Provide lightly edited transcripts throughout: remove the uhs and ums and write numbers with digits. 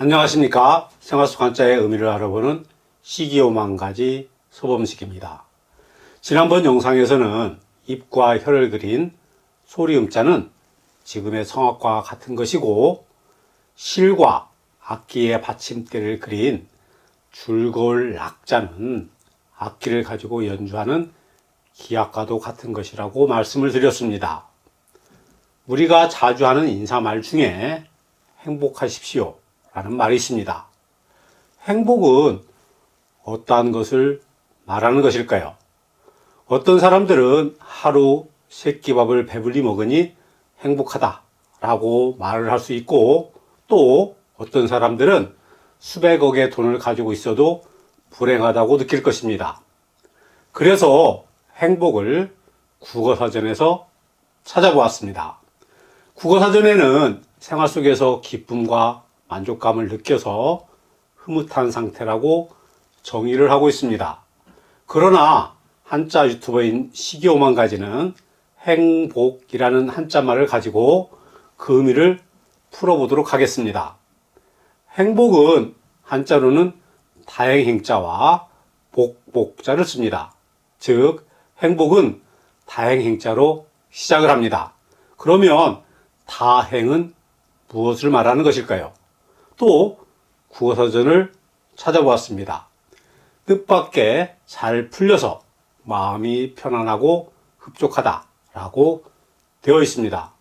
안녕하십니까. 생활 속 한자의 의미를 알아보는 시기오만가지 소범식입니다. 지난번 영상에서는 입과 혀를 그린 소리음자는 지금의 성악과 같은 것이고, 실과 악기의 받침대를 그린 줄골 락자는 악기를 가지고 연주하는 기악과도 같은 것이라고 말씀을 드렸습니다. 우리가 자주 하는 인사말 중에 행복하십시오 라는 말이 있습니다. 행복은 어떠한 것을 말하는 것일까요? 어떤 사람들은 하루 세 끼밥을 배불리 먹으니 행복하다 라고 말을 할 수 있고, 또 어떤 사람들은 수백억의 돈을 가지고 있어도 불행하다고 느낄 것입니다. 그래서 행복을 국어사전에서 찾아보았습니다. 국어사전에는 생활 속에서 기쁨과 만족감을 느껴서 흐뭇한 상태라고 정의를 하고 있습니다. 그러나 한자 유튜버인 시기오만가지는 행복이라는 한자말을 가지고 그 의미를 풀어보도록 하겠습니다. 행복은 한자로는 다행행자와 복복자를 씁니다. 즉 행복은 다행행자로 시작을 합니다. 그러면 다행은 무엇을 말하는 것일까요? 또 국어사전을 찾아보았습니다. 뜻밖의 잘 풀려서 마음이 편안하고 흡족하다 라고 되어 있습니다.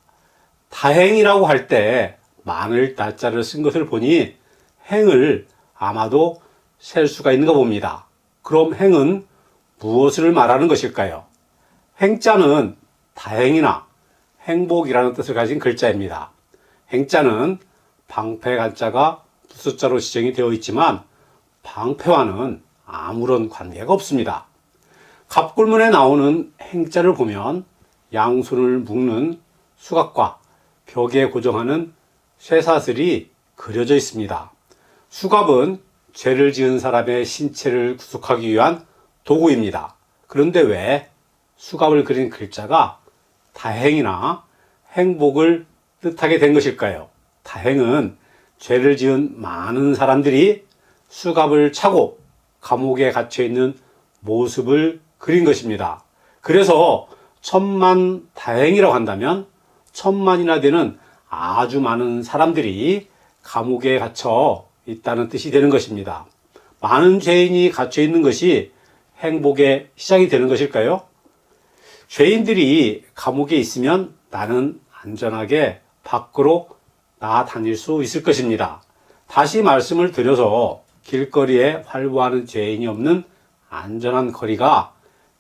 다행이라고 할 때 많을 날자를 쓴 것을 보니 행을 아마도 셀 수가 있는가 봅니다. 그럼 행은 무엇을 말하는 것일까요? 행자는 다행이나 행복이라는 뜻을 가진 글자입니다. 행자는 방패 간자가 부숫자로 지정이 되어 있지만 방패와는 아무런 관계가 없습니다. 갑골문에 나오는 행자를 보면 양손을 묶는 수갑과 벽에 고정하는 쇠사슬이 그려져 있습니다. 수갑은 죄를 지은 사람의 신체를 구속하기 위한 도구입니다. 그런데 왜 수갑을 그린 글자가 다행이나 행복을 뜻하게 된 것일까요? 다행은 죄를 지은 많은 사람들이 수갑을 차고 감옥에 갇혀 있는 모습을 그린 것입니다. 그래서 천만다행이라고 한다면 천만이나 되는 아주 많은 사람들이 감옥에 갇혀 있다는 뜻이 되는 것입니다. 많은 죄인이 갇혀 있는 것이 행복의 시작이 되는 것일까요? 죄인들이 감옥에 있으면 나는 안전하게 밖으로 나다닐 수 있을 것입니다. 다시 말씀을 드려서 길거리에 활보하는 죄인이 없는 안전한 거리가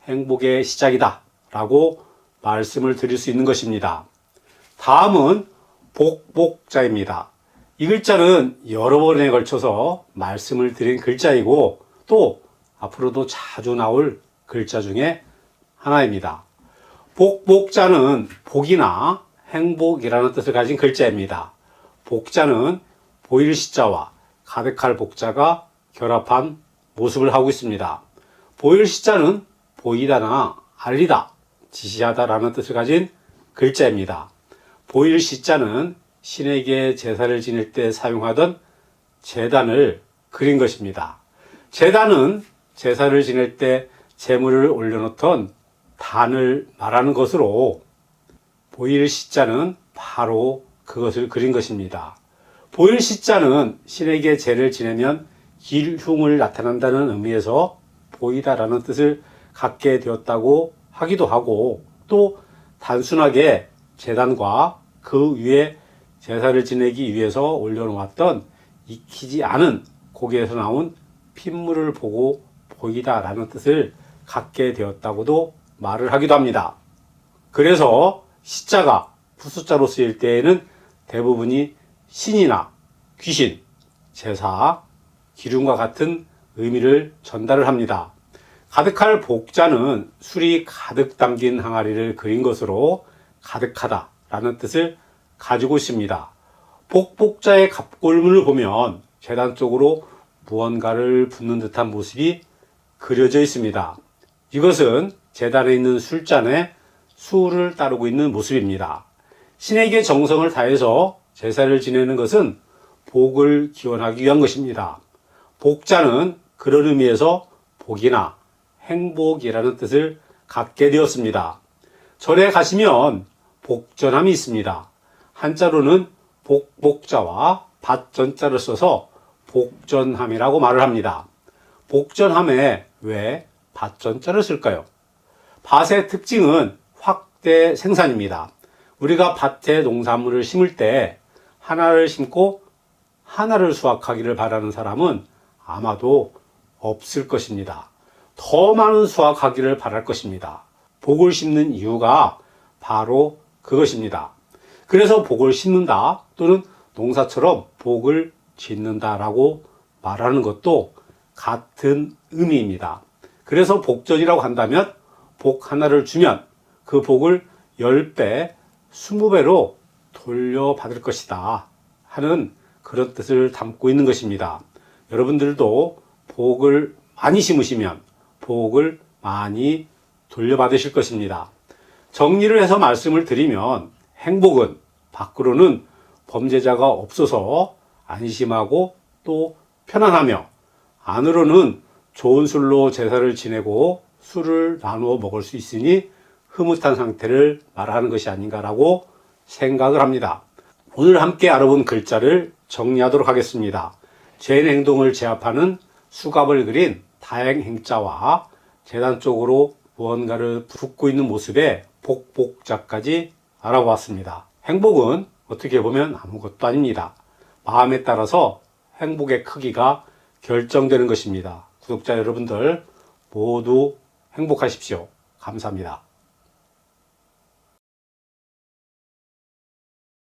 행복의 시작이다 라고 말씀을 드릴 수 있는 것입니다. 다음은 복복자입니다. 이 글자는 여러 번에 걸쳐서 말씀을 드린 글자이고 또 앞으로도 자주 나올 글자 중에 하나입니다. 복복자는 복이나 행복이라는 뜻을 가진 글자입니다. 복자는 보일 시자와 가득할 복자가 결합한 모습을 하고 있습니다. 보일 시자는 보이다나 알리다, 지시하다라는 뜻을 가진 글자입니다. 보일 시자는 신에게 제사를 지낼 때 사용하던 제단을 그린 것입니다. 제단은 제사를 지낼 때 제물을 올려놓던 단을 말하는 것으로 보일 시자는 바로 그것을 그린 것입니다. 보일 시자는 신에게 제를 지내면 길흉을 나타낸다는 의미에서 보이다라는 뜻을 갖게 되었다고 하기도 하고, 또 단순하게 제단과 그 위에 제사를 지내기 위해서 올려놓았던 익히지 않은 고기에서 나온 핏물을 보고 보이다라는 뜻을 갖게 되었다고도 말을 하기도 합니다. 그래서 시자가 부숫자로 쓰일 때에는 대부분이 신이나 귀신, 제사, 기름과 같은 의미를 전달을 합니다. 가득할 복자는 술이 가득 담긴 항아리를 그린 것으로 가득하다 라는 뜻을 가지고 있습니다. 복복자의 갑골문을 보면 제단 쪽으로 무언가를 붓는 듯한 모습이 그려져 있습니다. 이것은 제단에 있는 술잔에 수를 따르고 있는 모습입니다. 신에게 정성을 다해서 제사를 지내는 것은 복을 기원하기 위한 것입니다. 복자는 그런 의미에서 복이나 행복이라는 뜻을 갖게 되었습니다. 절에 가시면 복전함이 있습니다. 한자로는 복자와 밭전자를 써서 복전함이라고 말을 합니다. 복전함에 왜 밭전자를 쓸까요? 밭의 특징은 확대 생산입니다. 우리가 밭에 농산물을 심을 때 하나를 심고 하나를 수확하기를 바라는 사람은 아마도 없을 것입니다. 더 많은 수확하기를 바랄 것입니다. 복을 심는 이유가 바로 그것입니다. 그래서 복을 심는다 또는 농사처럼 복을 짓는다라고 말하는 것도 같은 의미입니다. 그래서 복전이라고 한다면 복 하나를 주면 그 복을 10배, 20배로 돌려받을 것이다 하는 그런 뜻을 담고 있는 것입니다. 여러분들도 복을 많이 심으시면 복을 많이 돌려받으실 것입니다. 정리를 해서 말씀을 드리면 행복은 밖으로는 범죄자가 없어서 안심하고 또 편안하며 안으로는 좋은 술로 제사를 지내고 술을 나누어 먹을 수 있으니 흐뭇한 상태를 말하는 것이 아닌가라고 생각을 합니다. 오늘 함께 알아본 글자를 정리하도록 하겠습니다. 죄인 행동을 제압하는 수갑을 그린 다행행자와 재단 쪽으로 무언가를 붓고 있는 모습의 복복자까지 알아보았습니다. 행복은 어떻게 보면 아무것도 아닙니다. 마음에 따라서 행복의 크기가 결정되는 것입니다. 구독자 여러분들 모두 행복하십시오. 감사합니다.